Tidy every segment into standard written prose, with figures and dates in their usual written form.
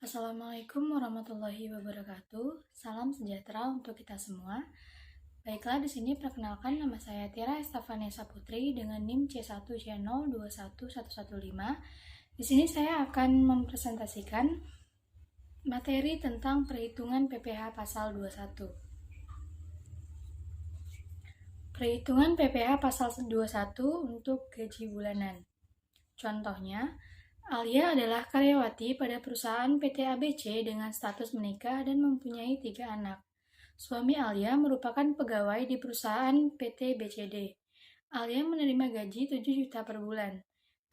Assalamualaikum warahmatullahi wabarakatuh. Salam sejahtera untuk kita semua. Baiklah, di sini perkenalkan nama saya Tiara Estefanesa Putri dengan NIM C1C021115. Di sini saya akan mempresentasikan materi tentang perhitungan PPh pasal 21. Perhitungan PPh pasal 21 untuk gaji bulanan. Contohnya, Alia adalah karyawati pada perusahaan PT ABC dengan status menikah dan mempunyai 3 anak. Suami Alia merupakan pegawai di perusahaan PT BCD. Alia menerima gaji 7 juta per bulan.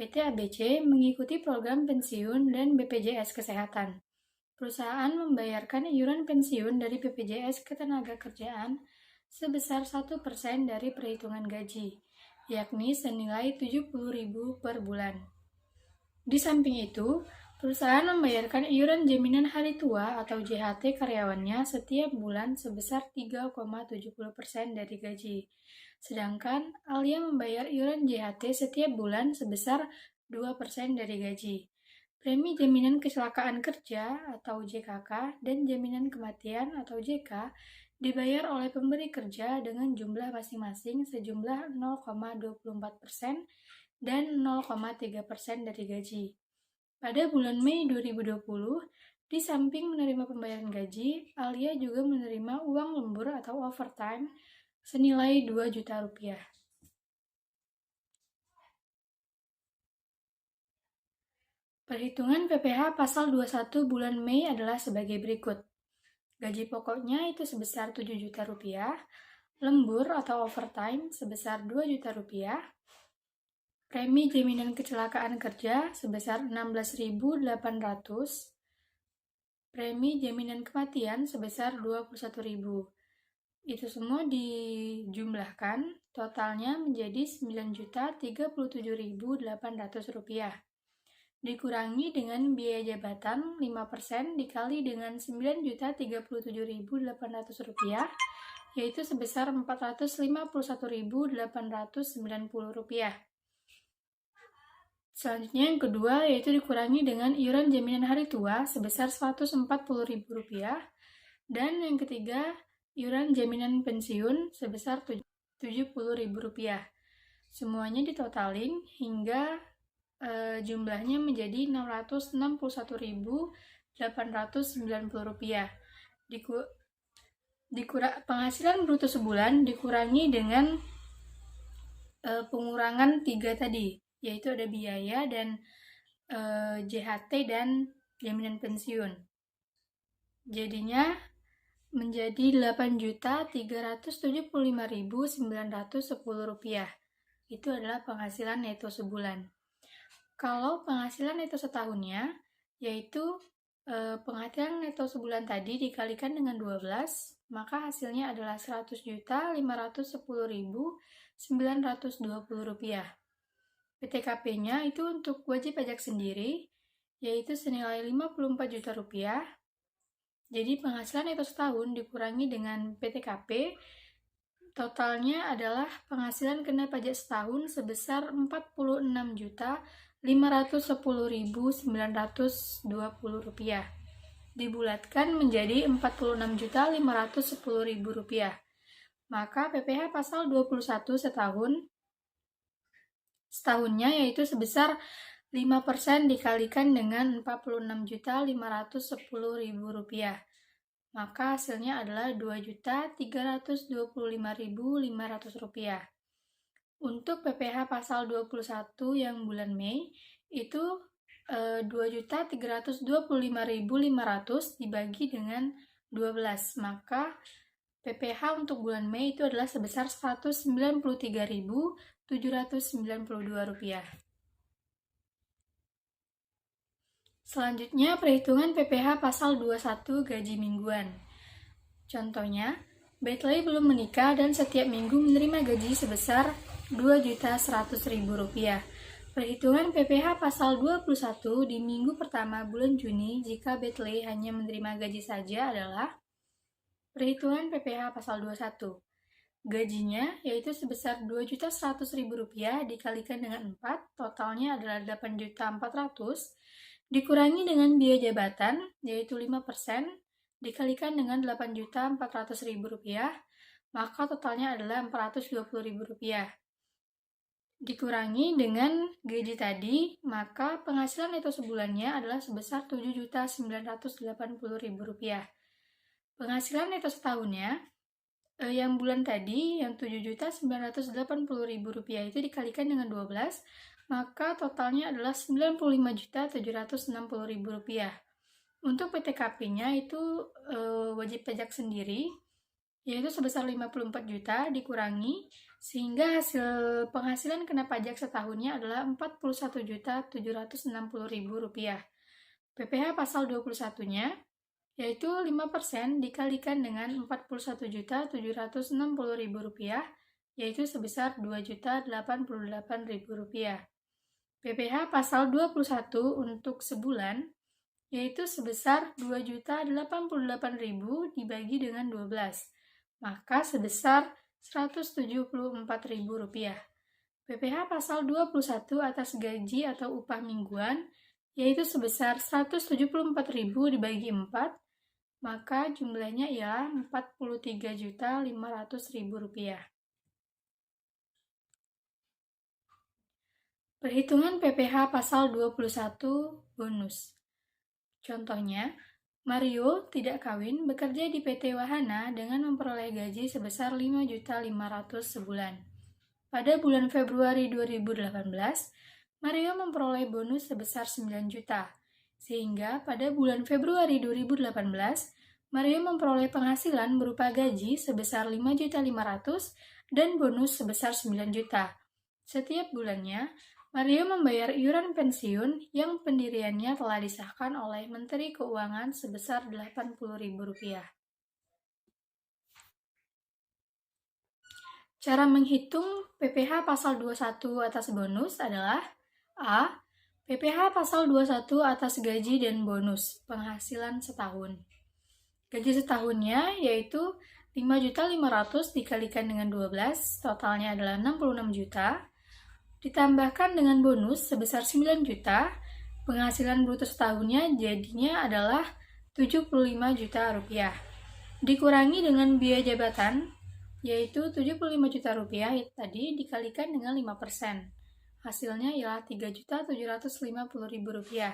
PT ABC mengikuti program pensiun dan BPJS Kesehatan. Perusahaan membayarkan iuran pensiun dari BPJS Ketenagakerjaan sebesar 1% dari perhitungan gaji, yakni senilai 70.000 per bulan. Di samping itu, perusahaan membayarkan iuran jaminan hari tua atau JHT karyawannya setiap bulan sebesar 3,70% dari gaji. Sedangkan Alia membayar iuran JHT setiap bulan sebesar 2% dari gaji. Premi jaminan kecelakaan kerja atau JKK dan jaminan kematian atau JK dibayar oleh pemberi kerja dengan jumlah masing-masing sejumlah 0,24% dan 0,3% dari gaji. Pada bulan Mei 2020, di samping menerima pembayaran gaji, Alia juga menerima uang lembur atau overtime senilai 2 juta rupiah. Perhitungan PPh pasal 21 bulan Mei adalah sebagai berikut. Gaji pokoknya itu sebesar 7 juta rupiah, lembur atau overtime sebesar 2 juta rupiah, premi jaminan kecelakaan kerja sebesar 16.800, premi jaminan kematian sebesar 21.000. Itu semua dijumlahkan, totalnya menjadi 9.037.800 rupiah. Dikurangi dengan biaya jabatan 5% dikali dengan 9.037.800 rupiah, yaitu sebesar 451.890 rupiah. Selanjutnya yang kedua yaitu dikurangi dengan iuran jaminan hari tua sebesar 140.000 rupiah, dan yang ketiga iuran jaminan pensiun sebesar 70.000 rupiah. Semuanya ditotalin hingga jumlahnya menjadi 661.890 rupiah. Penghasilan bruto sebulan dikurangi dengan pengurangan 3 tadi, yaitu ada biaya dan JHT dan jaminan pensiun. Jadinya menjadi 8.375.910 rupiah. Itu adalah penghasilan neto sebulan. Kalau penghasilan neto setahunnya, yaitu penghasilan neto sebulan tadi dikalikan dengan 12, maka hasilnya adalah 100.510.920 rupiah. PTKP-nya itu untuk wajib pajak sendiri, yaitu senilai 54 juta rupiah. Jadi penghasilan neto setahun dikurangi dengan PTKP, totalnya adalah penghasilan kena pajak setahun sebesar 46.510.920 rupiah. Dibulatkan menjadi 46.510.000 rupiah. Maka PPh pasal 21 setahunnya yaitu sebesar 5% dikalikan dengan 46.510.000 rupiah. Maka hasilnya adalah 2.325.500 rupiah. Untuk PPh pasal 21 yang bulan Mei itu 2.325.500 dibagi dengan 12, maka PPh untuk bulan Mei itu adalah sebesar 193.792 rupiah. Selanjutnya perhitungan PPh pasal 21 gaji mingguan. Contohnya, Betley belum menikah dan setiap minggu menerima gaji sebesar 2.100.000 rupiah. Perhitungan PPh pasal 21 di minggu pertama bulan Juni jika Betley hanya menerima gaji saja adalah perhitungan PPh pasal 21. Gajinya yaitu sebesar 2.100.000 rupiah dikalikan dengan 4, totalnya adalah 8.400.000, dikurangi dengan biaya jabatan, yaitu 5%, dikalikan dengan Rp8.400.000, maka totalnya adalah Rp420.000. Dikurangi dengan gaji tadi, maka penghasilan neto sebulannya adalah sebesar Rp7.980.000. Penghasilan neto setahunnya, yang bulan tadi, yang Rp7.980.000 itu dikalikan dengan 12, maka totalnya adalah Rp95.760.000. Untuk PTKP-nya itu wajib pajak sendiri, yaitu sebesar 54 juta dikurangi, sehingga hasil penghasilan kena pajak setahunnya adalah Rp41.760.000. PPh pasal 21-nya, yaitu 5% dikalikan dengan Rp41.760.000, yaitu sebesar Rp2.088.000. PPh pasal 21 untuk sebulan, yaitu sebesar Rp2.088.000 dibagi dengan 12, maka sebesar Rp174.000. PPh pasal 21 atas gaji atau upah mingguan, yaitu sebesar Rp174.000 dibagi 4, maka jumlahnya ialah Rp43.500.000. Perhitungan PPh pasal 21 bonus. Contohnya, Mario tidak kawin bekerja di PT Wahana dengan memperoleh gaji sebesar Rp5.500.000 sebulan. Pada bulan Februari 2018, Mario memperoleh bonus sebesar 9 juta, sehingga pada bulan Februari 2018, Mario memperoleh penghasilan berupa gaji sebesar Rp5.500.000 dan bonus sebesar 9 juta. Setiap bulannya, Mario membayar iuran pensiun yang pendiriannya telah disahkan oleh Menteri Keuangan sebesar Rp80.000. Cara menghitung PPh pasal 21 atas bonus adalah A. PPh pasal 21 atas gaji dan bonus penghasilan setahun. Gaji setahunnya yaitu Rp5.500.000 dikalikan dengan 12, totalnya adalah Rp66 juta. Ditambahkan dengan bonus sebesar 9 juta, penghasilan bruto setahunnya jadinya adalah Rp75 juta. Dikurangi dengan biaya jabatan, yaitu Rp75 juta tadi dikalikan dengan 5%. Hasilnya ialah Rp3.750.000.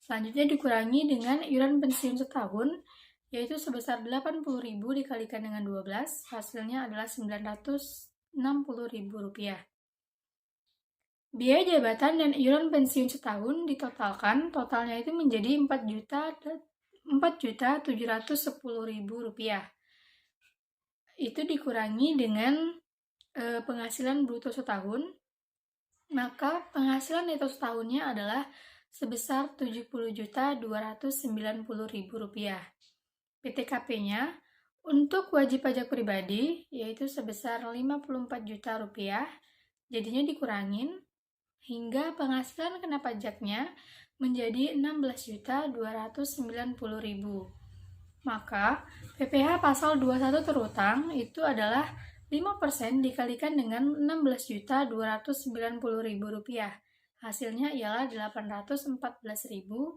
Selanjutnya dikurangi dengan iuran pensiun setahun, yaitu sebesar Rp80.000 dikalikan dengan 12, hasilnya adalah Rp960.000. Biaya jabatan dan iuran pensiun setahun ditotalkan, totalnya itu menjadi Rp4.710.000. Itu dikurangi dengan penghasilan bruto setahun, maka penghasilan neto setahunnya adalah sebesar Rp70.290.000. PTKP-nya untuk wajib pajak pribadi yaitu sebesar Rp54 juta, jadinya dikurangin hingga penghasilan kena pajaknya menjadi Rp16.290.000. Maka PPh pasal 21 terutang itu adalah 5% dikalikan dengan Rp16.290.000. Hasilnya ialah Rp814.500.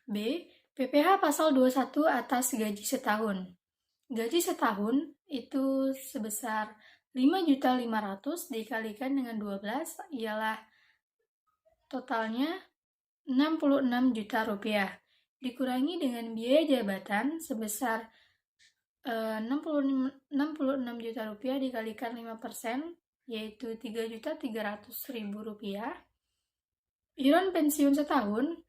B. PPh pasal 21 atas gaji setahun. Gaji setahun itu sebesar Rp5.500.000 dikalikan dengan 12 ialah totalnya Rp66 juta. Dikurangi dengan biaya jabatan sebesar Rp66 juta dikalikan 5%, yaitu Rp3.300.000. Iuran pensiun setahun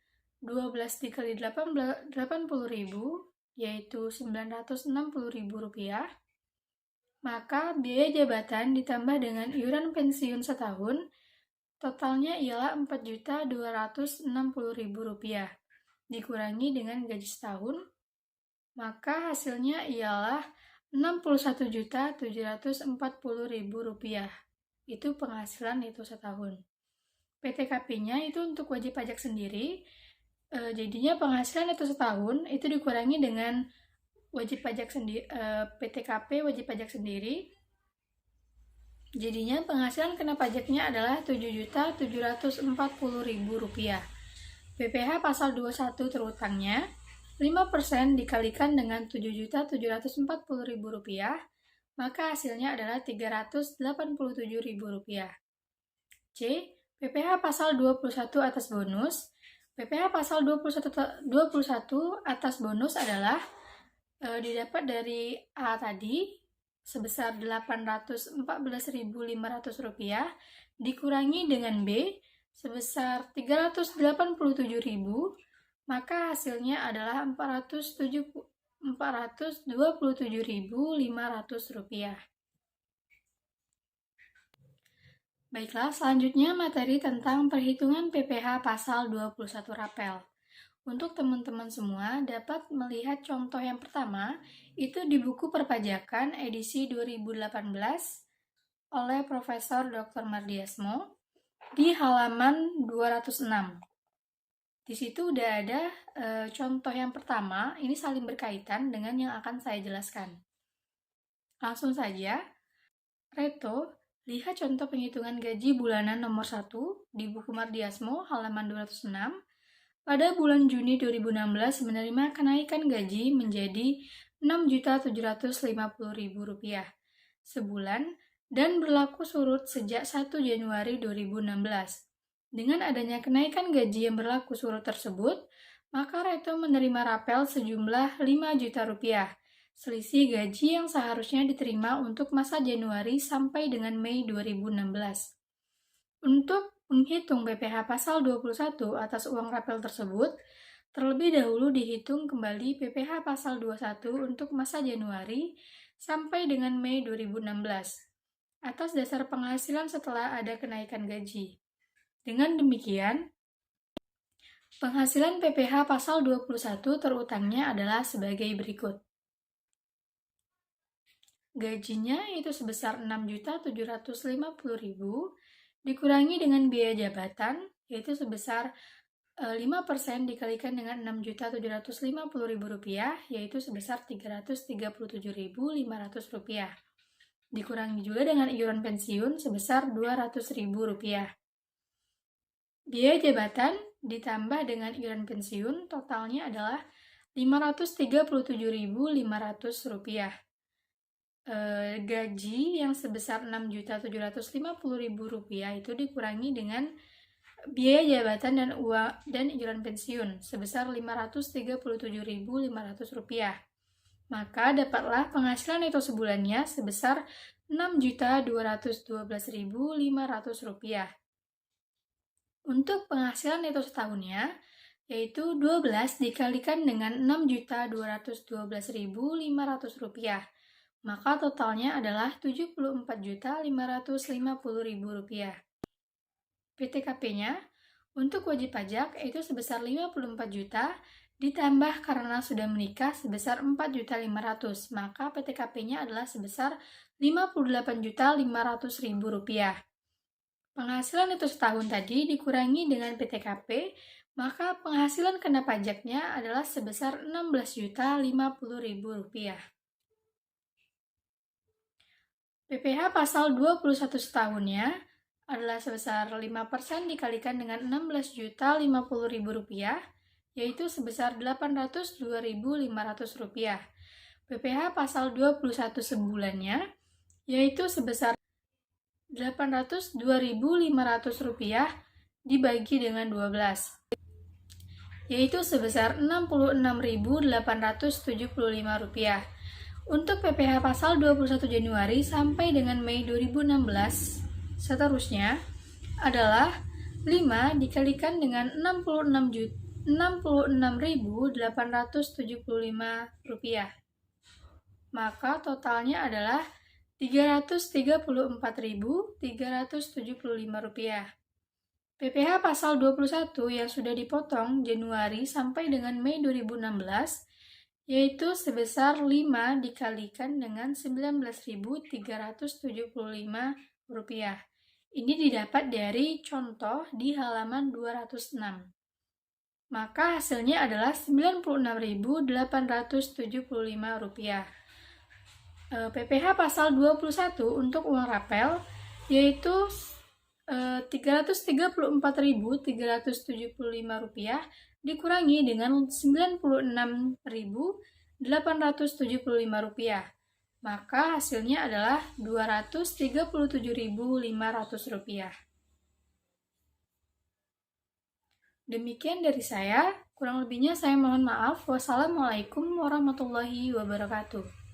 12 dikali 80.000, yaitu Rp960.000. Maka biaya jabatan ditambah dengan iuran pensiun setahun, totalnya ialah Rp4.260.000. Dikurangi dengan gaji setahun, maka hasilnya ialah Rp61.740.000. Itu penghasilan neto setahun. PTKP-nya itu untuk wajib pajak sendiri, jadinya penghasilan neto setahun itu dikurangi dengan wajib pajak sendiri, PTKP wajib pajak sendiri, Jadinya penghasilan kena pajaknya adalah Rp7.740.000. PPh pasal 21 terutangnya 5% dikalikan dengan Rp7.740.000, maka hasilnya adalah Rp387.000. C. PPh pasal 21 atas bonus. PPh pasal 21 atas bonus adalah didapat dari A tadi sebesar Rp814.500 dikurangi dengan B sebesar Rp387.000, maka hasilnya adalah Rp427.500. Baiklah, selanjutnya materi tentang perhitungan PPh pasal 21 Rapel. Untuk teman-teman semua dapat melihat contoh yang pertama, itu di buku perpajakan edisi 2018 oleh Profesor Dr. Mardiasmo di halaman 206. Di situ udah ada contoh yang pertama, ini saling berkaitan dengan yang akan saya jelaskan. Langsung saja, Reto, lihat contoh penghitungan gaji bulanan nomor 1 di buku Mardiasmo halaman 206. Pada bulan Juni 2016 menerima kenaikan gaji menjadi Rp6.750.000 sebulan dan berlaku surut sejak 1 Januari 2016. Dengan adanya kenaikan gaji yang berlaku surut tersebut, maka Reto menerima rapel sejumlah Rp5 juta, selisih gaji yang seharusnya diterima untuk masa Januari sampai dengan Mei 2016. Untuk menghitung PPh pasal 21 atas uang rapel tersebut, terlebih dahulu dihitung kembali PPh pasal 21 untuk masa Januari sampai dengan Mei 2016 atas dasar penghasilan setelah ada kenaikan gaji. Dengan demikian, penghasilan PPh pasal 21 terutangnya adalah sebagai berikut. Gajinya itu sebesar Rp6.750.000 dikurangi dengan biaya jabatan, yaitu sebesar 5% dikalikan dengan Rp6.750.000, yaitu sebesar Rp337.500. Dikurangi juga dengan iuran pensiun sebesar Rp200.000. Biaya jabatan ditambah dengan iuran pensiun totalnya adalah Rp537.500. Gaji yang sebesar Rp6.750.000 itu dikurangi dengan biaya jabatan dan iuran pensiun sebesar Rp537.500. Maka dapatlah penghasilan neto sebulannya sebesar Rp6.212.500. Untuk penghasilan neto setahunnya, yaitu 12 dikalikan dengan Rp6.212.500, maka totalnya adalah Rp74.550.000. PTKP-nya untuk wajib pajak itu sebesar 54 juta ditambah karena sudah menikah sebesar 4.500.000, maka PTKP-nya adalah sebesar Rp58.500.000. Penghasilan itu setahun tadi dikurangi dengan PTKP, maka penghasilan kena pajaknya adalah sebesar Rp16.050.000. PPh pasal 21 setahunnya adalah sebesar 5% dikalikan dengan Rp16.050.000, yaitu sebesar Rp802.500. PPh pasal 21 sebulannya, yaitu sebesar Rp802.500 dibagi dengan 12, yaitu sebesar Rp66.875. Untuk PPh pasal 21 Januari sampai dengan Mei 2016 seterusnya adalah 5 dikalikan dengan Rp66.875. Maka totalnya adalah Rp334.375. PPh pasal 21 yang sudah dipotong Januari sampai dengan Mei 2016 yaitu sebesar 5 dikalikan dengan Rp19.375. Ini didapat dari contoh di halaman 206. Maka hasilnya adalah Rp96.875. PPh pasal 21 untuk uang rapel yaitu Rp334.375 dikurangi dengan Rp96.875. Maka hasilnya adalah Rp237.500. Demikian dari saya, kurang lebihnya saya mohon maaf. Wassalamualaikum warahmatullahi wabarakatuh.